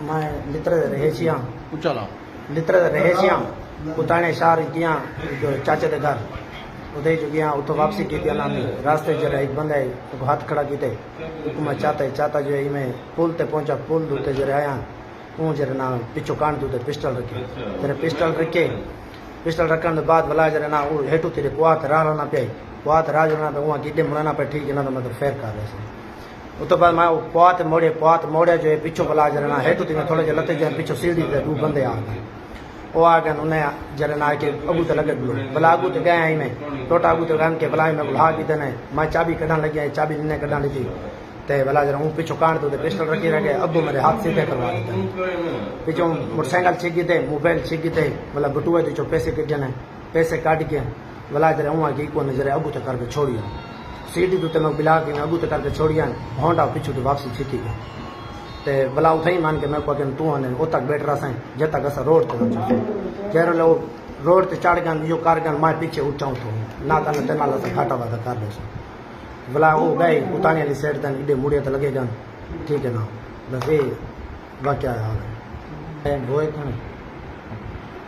میں لطر رہیشیاں اچھا لطر رہیشیاں کتانے شہر گیا چاچے دے گھر ادھر جو گیا اتو واپسی کی تھی راستے جو ایک بندہ ہے کو ہاتھ کھڑا کیتے میں چاہتا جو ہے میں پل تے پہنچا پل دوتے جو آیا وہ جو نا پچھو کان دوتے پسٹل رکھے تیرے پسٹل رکھنے کے بعد بلا جو نا وہ ہیٹو تیرے کوات راہ رہنا پہ کوات راہ جو نا پہ وہاں گیڈے مڑنا پہ ٹھیک ہے نا تو مطلب فیر کر رہے سے اس تو بعد میں پوات موڑے جو ہے پیچھو بلا جو نا ہیٹو تھی میں تھوڑے جو لتے جو ہے پیچھو سیڑھی تے دو بندے آ گئے وہ آ گئے انہیں جرنا آ کے اگو تے لگے گلو بلا اگو تے گئے آئی میں ٹوٹا اگو تے گئے کہ بلا میں بلا کی دینے میں چابی کڈھن لگی چابی نے کڈھن لگی تے بلا جرا ہوں پیچھو کان تو پسٹل رکھی رہ گئے ابو میرے ہاتھ سیدھے کروا دیتے پیچھو موٹر سائیکل چھکی تے موبائل چھکی تے بلا بٹوئے تے پیسے کڈھنے پیسے کاٹ کے بلا جرا ہوں آگے کو نظر ابو تے کر کے چھوڑیا سیدھی تو میں بلا کے ابو تے کر کے چھوڑیا ہونڈا پیچھو تے واپسی چھکی گیا تے بلا اتھائی مان کے میں کو کہ تو نے او تک بیٹھ رہا سائیں جب تک اسا روڈ تے پہنچے جہرو لو روڈ تے چڑھ گیا جو کار گیا میں پیچھے اٹھاؤں تو نہ تن تے نال گھاٹا وادا کر لے بلا وہ گئے اتانے والی سائڈ تے ایڈے موڑے تے لگے گن ٹھیک ہے نا بس یہ واقعہ ہے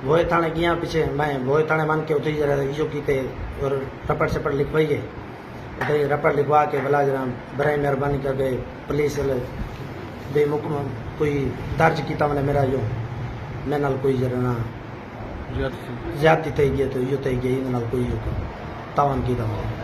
بوئے تھانے گیا پیچھے میں بوئے تھانے مان کے اتھی جرا جو کیتے اور رپڑ سپڑ لکھوائیے رپڑ لکھوا کے بلا جرا برائے مہربانی کر کے پولیس بے مکم کوئی درج کیتا میں نے میرا جو میں نال کوئی جرا نا زیادتی تھی گئی تو یہ تھی گئی نال کوئی تاوان کیتا میں